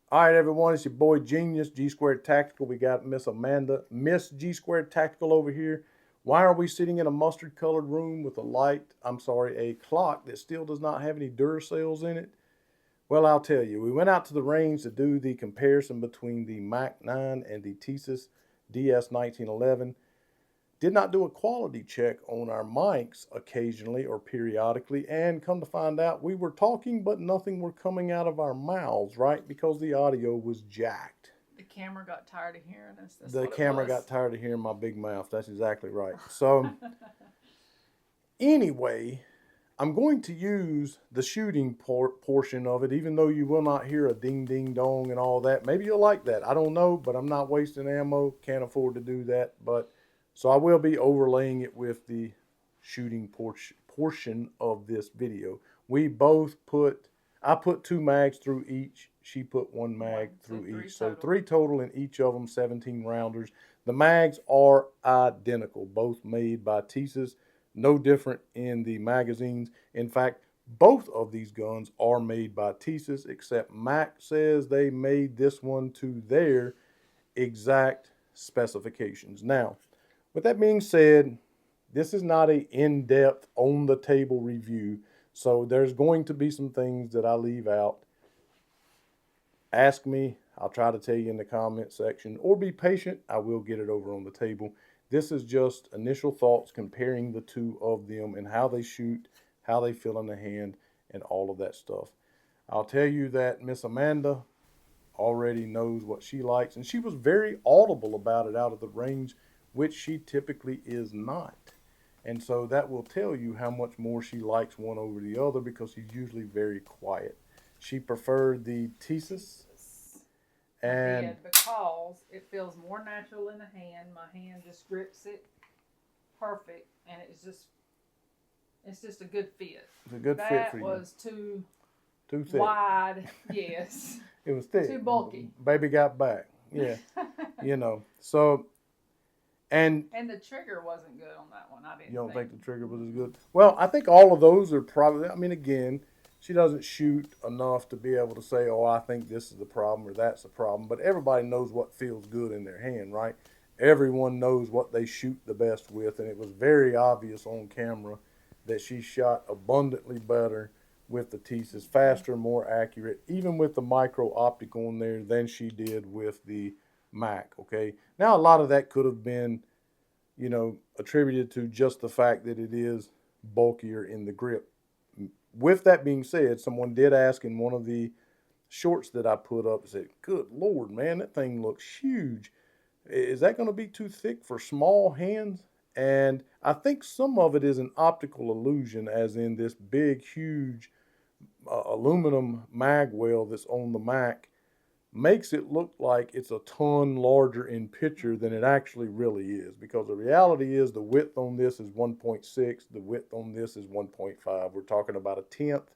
All right, everyone, it's your boy Genius, G Squared Tactical. We got Miss Amanda, Miss G Squared Tactical over here. Why are we sitting in a mustard colored room with a clock that still does not have any Duracells in it? Well, I'll tell you. We went out to the range to do the comparison between the Mac 9 and the Tisas DS1911. Did not do a quality check on our mics occasionally or periodically, and come to find out we were talking, but nothing were coming out of our mouths, right? Because the audio was jacked. The camera got tired of hearing us. That's The what it camera was. got tired of hearing my big mouth. That's exactly right. So, anyway, I'm going to use the shooting portion of it, even though you will not hear a ding ding dong and all that. Maybe you'll like that. I don't know, but I'm not wasting ammo. Can't afford to do that. But so I will be overlaying it with the shooting portion of this video. I put two mags through each. She put one mag through each. So three total in each of them, 17 rounders. The mags are identical, both made by Tisas. No different in the magazines. In fact, both of these guns are made by Tisas, except Mac says they made this one to their exact specifications. Now, with that being said, this is not a in-depth, on-the-table review, so there's going to be some things that I leave out. Ask me. I'll try to tell you in the comment section, or be patient. I will get it over on the table. This is just initial thoughts comparing the two of them and how they shoot, how they feel in the hand, and all of that stuff. I'll tell you that Miss Amanda already knows what she likes, and she was very audible about it out of the range, which she typically is not. And so that will tell you how much more she likes one over the other because she's usually very quiet. She preferred the Tisas, I and did because it feels more natural in the hand. My hand just grips it perfect, and it's just a good fit. it's a good fit for That you. was too Too thick. wide. Yes. It was thick. Too bulky. Baby got back. Yeah. So and And the trigger wasn't good on that one. I didn't. you don't think think the trigger was as good? Well, I think all of those are probably. I mean, again, she doesn't shoot enough to be able to say, "Oh, I think this is the problem or that's the problem." But everybody knows what feels good in their hand, right? Everyone knows what they shoot the best with, and it was very obvious on camera that she shot abundantly better with the Tisas, faster, more accurate, even with the micro optic on there than she did with the Mac. Okay, now a lot of that could have been attributed to just the fact that it is bulkier in the grip. With that being said, someone did ask in one of the shorts that I put up, said, "Good Lord, man, that thing looks huge. Is that going to be too thick for small hands?" And I think some of it is an optical illusion, as in this big, huge aluminum mag well that's on the Mac makes it look like it's a ton larger in picture than it actually really is, because the reality is the width on this is 1.6, the width on this is 1.5. We're talking about a tenth.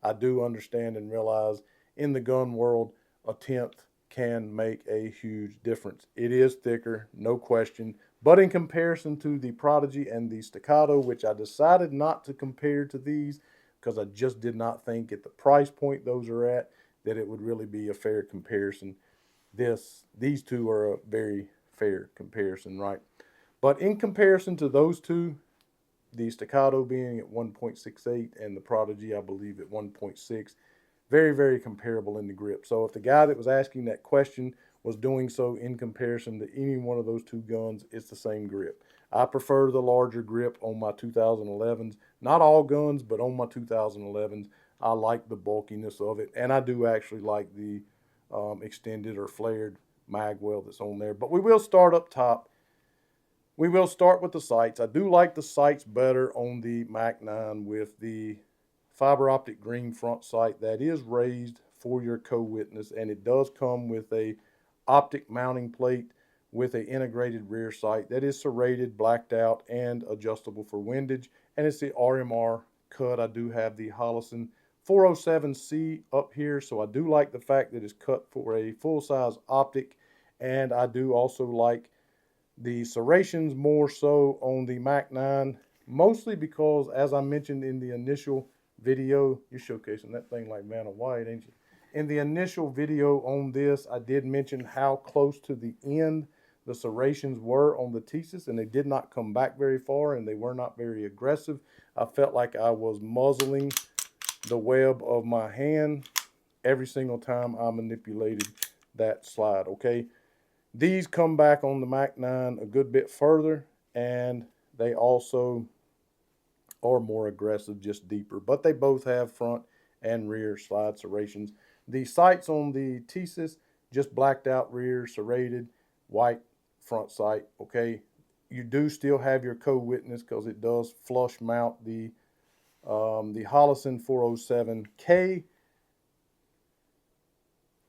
I do understand and realize in the gun world a tenth can make a huge difference. It is thicker, no question, but in comparison to the Prodigy and the Staccato, which I decided not to compare to these because I just did not think at the price point those are at that it would really be a fair comparison. These two are a very fair comparison, right? But in comparison to those two, the Staccato being at 1.68 and the Prodigy, I believe, at 1.6, very, very comparable in the grip. So if the guy that was asking that question was doing so in comparison to any one of those two guns, it's the same grip. I prefer the larger grip on my 2011s. Not all guns, but on my 2011s, I like the bulkiness of it, and I do actually like the extended or flared mag well that's on there. But we will start up top. We will start with the sights. I do like the sights better on the Mac 9 with the fiber optic green front sight that is raised for your co-witness, and it does come with a optic mounting plate with an integrated rear sight that is serrated, blacked out, and adjustable for windage. And it's the RMR cut. I do have the Hollison 407C up here, so I do like the fact that it's cut for a full-size optic, and I do also like the serrations more so on the Mac 9, mostly because, as I mentioned in the initial video, you're showcasing that thing like Vanna White, ain't you? In the initial video on this, I did mention how close to the end the serrations were on the Tisas, and they did not come back very far, and they were not very aggressive. I felt like I was muzzling the web of my hand every single time I manipulated that slide, okay? These come back on the Mac 9 a good bit further, and they also are more aggressive, just deeper. But they both have front and rear slide serrations. The sights on the Tisas, just blacked out rear, serrated, white front sight, okay? You do still have your co-witness because it does flush mount the Hollison 407K.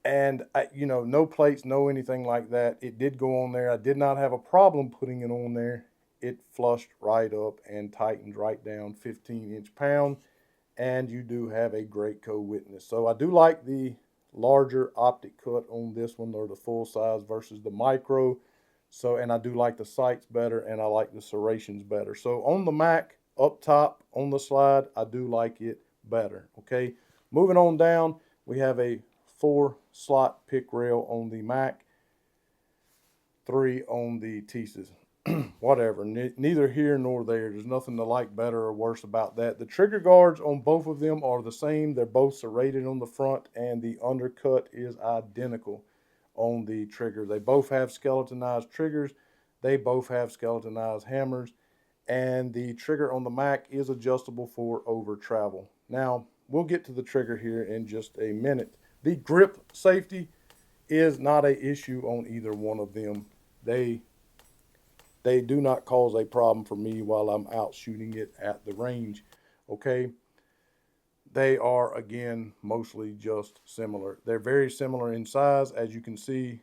And, no plates, no anything like that. It did go on there. I did not have a problem putting it on there. It flushed right up and tightened right down 15-inch pound. And you do have a great co-witness. So I do like the larger optic cut on this one, or the full size versus the micro. So, and I do like the sights better, and I like the serrations better. So on the Mac, up top on the slide, I do like it better. Okay, moving on down, we have a 4-slot pick rail on the Mac, 3 on the Tisas. Whatever, neither here nor there. There's nothing to like better or worse about that. The trigger guards on both of them are the same. They're both serrated on the front, and the undercut is identical on the trigger. They both have skeletonized triggers. They both have skeletonized hammers, and the trigger on the Mac is adjustable for over travel. Now, we'll get to the trigger here in just a minute. The grip safety is not an issue on either one of them. They do not cause a problem for me while I'm out shooting it at the range. Okay, they are, again, mostly just similar. They're very similar in size. As you can see,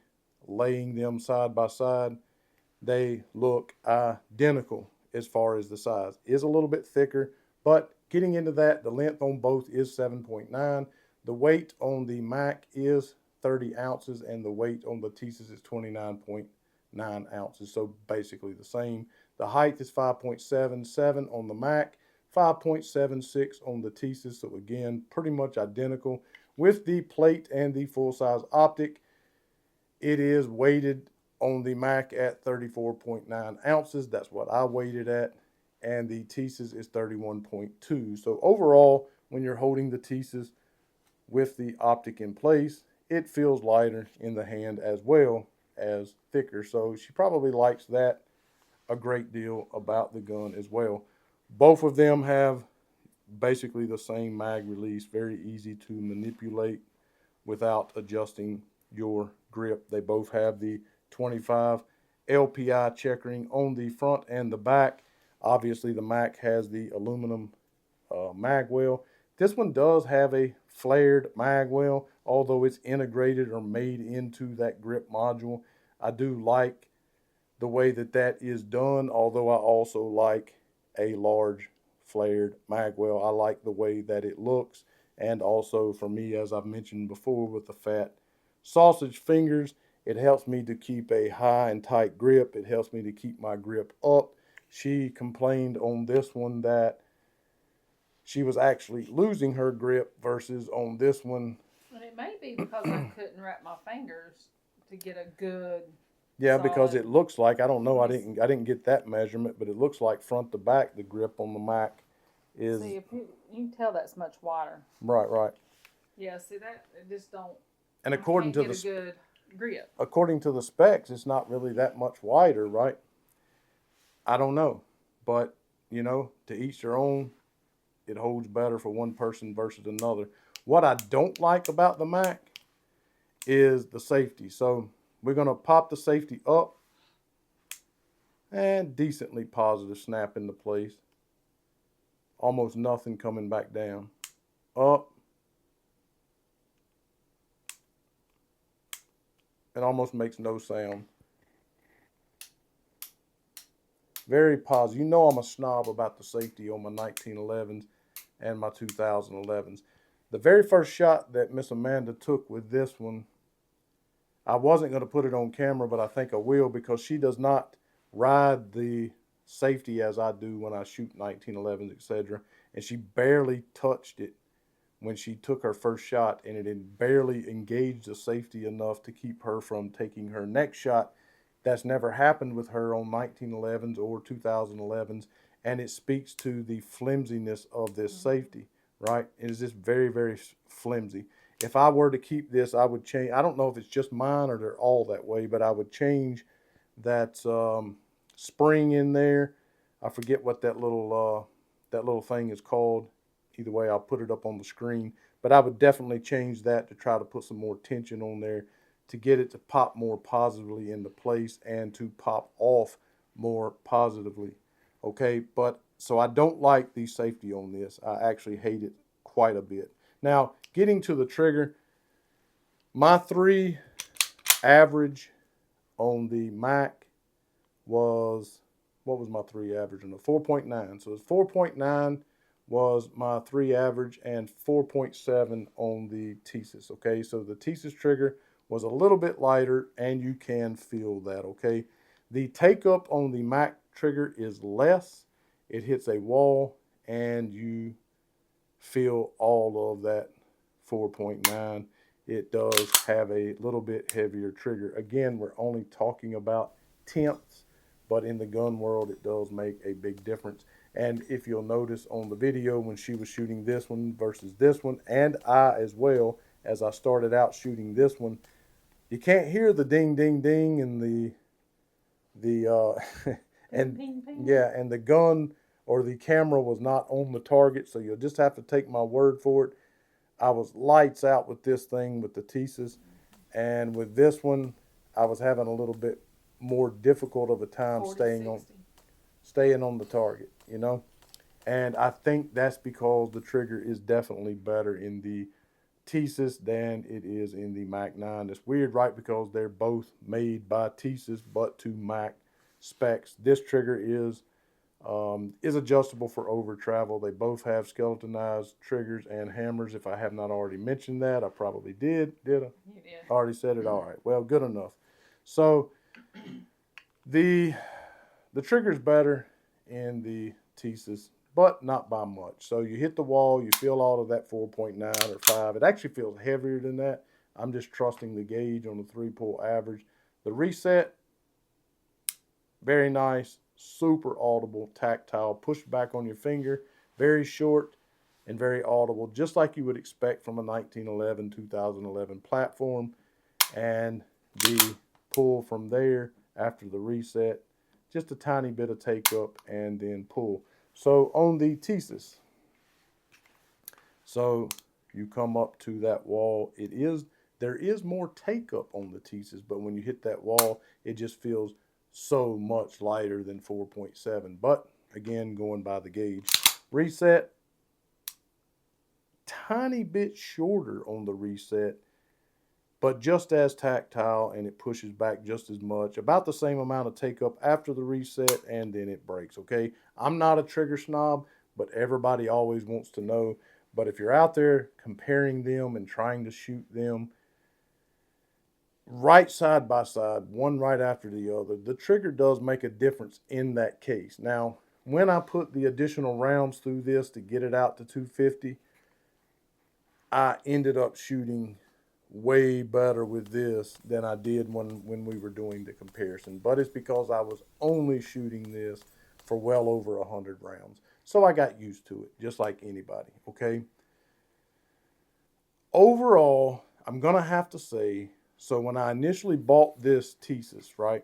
laying them side by side, they look identical as far as the size. It is a little bit thicker, but getting into that, the length on both is 7.9. The weight on the Mac is 30 ounces, and the weight on the Tisas is 29.9 ounces, so basically the same. The height is 5.77 on the Mac, 5.76 on the Tisas, so again, pretty much identical. With the plate and the full-size optic, it is weighted on the Mac at 34.9 ounces. That's what I weighted at, and the Tisas is 31.2. So overall, when you're holding the Tisas with the optic in place, it feels lighter in the hand as well as thicker. So she probably likes that a great deal about the gun as well. Both of them have basically the same mag release, very easy to manipulate without adjusting your grip. They both have the 25 LPI checkering on the front and the back. Obviously, the Mac has the aluminum mag well. This one does have a flared mag well, although it's integrated or made into that grip module. I do like the way that that is done, although I also like a large flared mag well. I like the way that it looks, and also for me, as I've mentioned before, with the fat sausage fingers, it helps me to keep a high and tight grip. It helps me to keep my grip up. She complained on this one that she was actually losing her grip, versus on this one. And it may be because I couldn't wrap my fingers to get a good. Yeah, because solid. it looks like, I don't know, I didn't get that measurement, but it looks like front to back the grip on the Mac is. See, if you can tell that's much wider. Right. Yeah, see that it just don't. And according to get a good grip. According to the specs, it's not really that much wider, right? I don't know, but to each their own. It holds better for one person versus another. What I don't like about the Mac is the safety. So we're going to pop the safety up and decently positive snap into place. Almost nothing coming back down. Up. It almost makes no sound. Very positive. I'm a snob about the safety on my 1911s and my 2011s. The very first shot that Miss Amanda took with this one, I wasn't going to put it on camera, but I think I will, because she does not ride the safety as I do when I shoot 1911s, etc. And she barely touched it when she took her first shot, and it had barely engaged the safety enough to keep her from taking her next shot. That's never happened with her on 1911s or 2011s, and it speaks to the flimsiness of this safety, right? It is just very, very flimsy. If I were to keep this, I would change. I don't know if it's just mine or they're all that way, but I would change that spring in there. I forget what that little thing is called. Either way, I'll put it up on the screen. But I would definitely change that to try to put some more tension on there to get it to pop more positively into place and to pop off more positively. Okay, but so I don't like the safety on this. I actually hate it quite a bit. Now, getting to the trigger, my 3 average on the Mac was, what was my 3 average? No, 4.9. So it's 4.9 was my 3 average and 4.7 on the Tisas. Okay, so the Tisas trigger was a little bit lighter, and you can feel that. Okay, the take up on the Mac trigger is less. It hits a wall, and you feel all of that 4.9. It does have a little bit heavier trigger. Again, we're only talking about tenths, but in the gun world, it does make a big difference. And if you'll notice on the video when she was shooting this one versus this one, and I as well, as I started out shooting this one, you can't hear the ding, ding, ding, and the and Ping, ping. yeah, and the gun or the camera was not on the target, so you'll just have to take my word for it. I was lights out with this thing with the Tisas, and with this one, I was having a little bit more difficult of a time 40, staying on the target, you know. And I think that's because the trigger is definitely better in the Tisas than it is in the Mac 9. It's weird, right? Because they're both made by Tisas, but to Mac specs. This trigger is adjustable for over travel. They both have skeletonized triggers and hammers. If I have not already mentioned that, I probably did. Did I? You did. Already said it. All right. Well, good enough. So the the trigger's better in the Tisas, but not by much. So you hit the wall, you feel all of that 4.9 or 5. It actually feels heavier than that. I'm just trusting the gauge on the 3-pull average. The reset, very nice, super audible, tactile, push back on your finger, very short and very audible, just like you would expect from a 1911, 2011 platform. And the pull from there after the reset, just a tiny bit of take up and then pull. So on the Tisas, so you come up to that wall, there is more take up on the Tisas, but when you hit that wall, it just feels so much lighter than 4.7. But again, going by the gauge. Reset, tiny bit shorter on the reset, but just as tactile, and it pushes back just as much. About the same amount of take up after the reset, and then it breaks. Okay, I'm not a trigger snob, but everybody always wants to know. But if you're out there comparing them and trying to shoot them right side by side, one right after the other, the trigger does make a difference in that case. Now, when I put the additional rounds through this to get it out to 250, I ended up shooting way better with this than I did when we were doing the comparison. But it's because I was only shooting this for well over 100 rounds. So I got used to it, just like anybody, okay? Overall, I'm going to have to say, so when I initially bought this Tisas, right,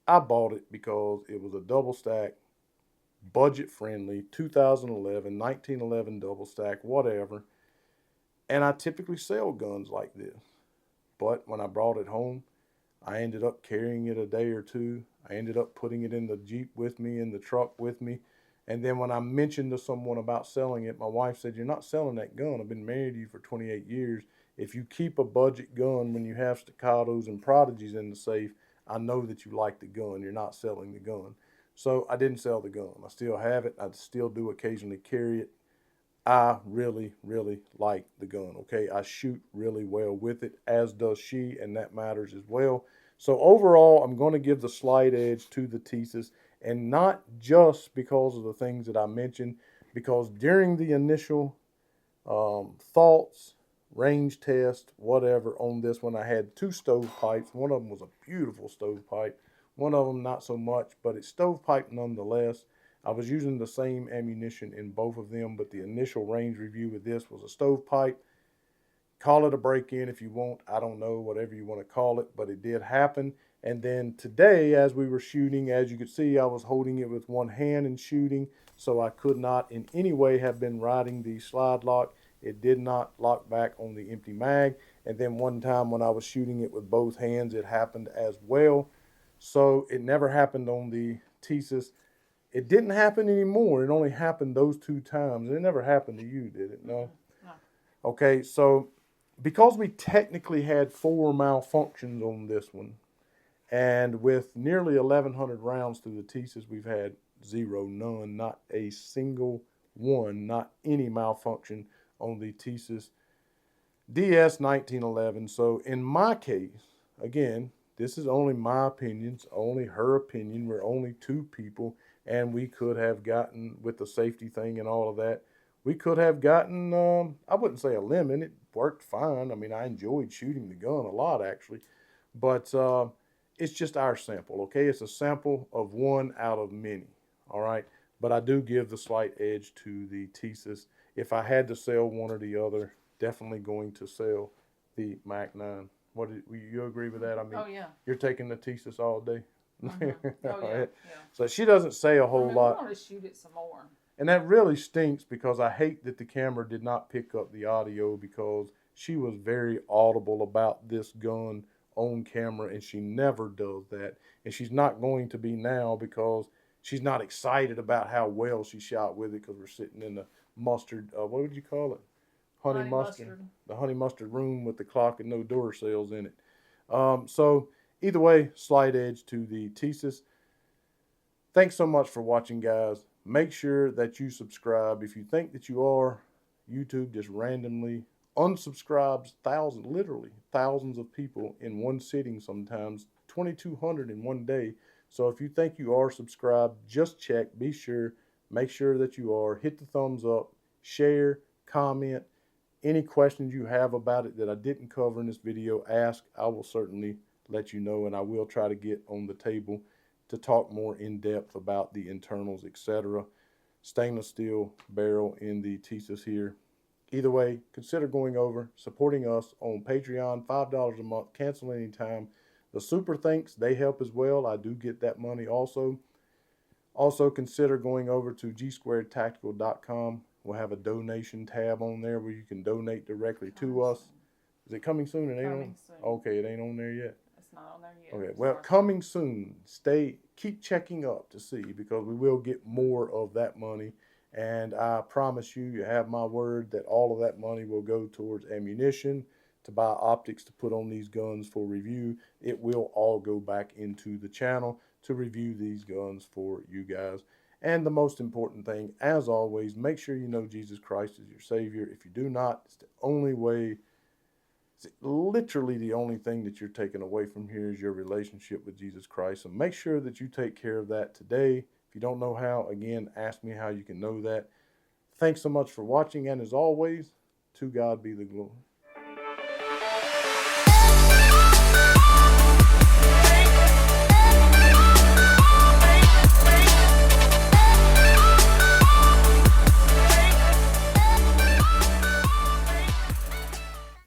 I bought it because it was a double stack, budget friendly, 2011, 1911 double stack, whatever. And I typically sell guns like this. But when I brought it home, I ended up carrying it a day or two. I ended up putting it in the Jeep with me, in the truck with me. And then when I mentioned to someone about selling it, my wife said, "You're not selling that gun. I've been married to you for 28 years. If you keep a budget gun when you have staccatos and prodigies in the safe, I know that you like the gun. You're not selling the gun." So I didn't sell the gun. I still have it. I still do occasionally carry it. I really, really like the gun. Okay, I shoot really well with it, as does she, and that matters as well. So overall, I'm going to give the slight edge to the Tisas, and not just because of the things that I mentioned, because during the initial Thoughts, range test, whatever on this one. I had two stovepipes. One of them was a beautiful stovepipe. One of them not so much, but it's stovepipe nonetheless. I was using the same ammunition in both of them, but the initial range review with this was a stovepipe. Call it a break-in if you want. I don't know, whatever you want to call it, but it did happen. And then today, as we were shooting, as you could see, I was holding it with one hand and shooting, so I could not in any way have been riding the slide lock. It did not lock back on the empty mag. And then one time when I was shooting it with both hands, it happened as well. So it never happened on the Tisas. It didn't happen anymore. It only happened those two times. It never happened to you, did it? No? No. Okay, so because we technically had four malfunctions on this one, and with nearly 1,100 rounds through the Tisas, we've had zero, none, not a single one, not any malfunction on the Tisas DS 1911. So in my case, again, this is only my opinion, it's only her opinion. We're only two people, and we could have gotten, with the safety thing and all of that, we could have gotten, I wouldn't say a lemon. It worked fine. I mean, I enjoyed shooting the gun a lot, actually. But it's just our sample, okay? It's a sample of one out of many, all right? But I do give the slight edge to the Tisas. If I had to sell one or the other, definitely going to sell the Mac 9. What did you agree with that? I mean, Oh yeah. you're taking the Tisas all day. Mm-hmm. Oh yeah. Yeah. So she doesn't say a whole lot. We're gonna shoot it some more. And that really stinks because I hate that the camera did not pick up the audio, because she was very audible about this gun on camera, and she never does that. And she's not going to be now, because she's not excited about how well she shot with it, because we're sitting in the mustard, what would you call it? Honey mustard. The honey mustard room with the clock and no door cells in it. So either way, slight edge to the Tisas. Thanks so much for watching, guys. Make sure that you subscribe. If you think that you are, YouTube just randomly unsubscribes thousands, literally thousands of people in one sitting sometimes, 2,200 in one day. So if you think you are subscribed, just check, be sure, make sure that you are. Hit the thumbs up, share, comment. Any questions you have about it that I didn't cover in this video, ask. I will certainly let you know, and I will try to get on the table to talk more in depth about the internals, etc. Stainless steel barrel in the Tisas here. Either way, consider going over, supporting us on Patreon, $5 a month, cancel anytime. The super thanks, they help as well. I do get that money also. Also consider going over to gsquaredtactical.com. We'll have a donation tab on there where you can donate directly to us. Is it coming soon? It ain't Coming soon. Okay, it ain't on there yet. It's not on there yet. Okay, well, coming soon. Keep checking up to see, because we will get more of that money. And I promise you, you have my word that all of that money will go towards ammunition, to buy optics to put on these guns for review. It will all go back into the channel to review these guns for you guys. And the most important thing, as always, make sure you know Jesus Christ is your Savior. If you do not, it's the only way. It's literally the only thing that you're taking away from here is your relationship with Jesus Christ. So make sure that you take care of that today. If you don't know how, again, ask me how you can know that. Thanks so much for watching, and as always, to God be the glory.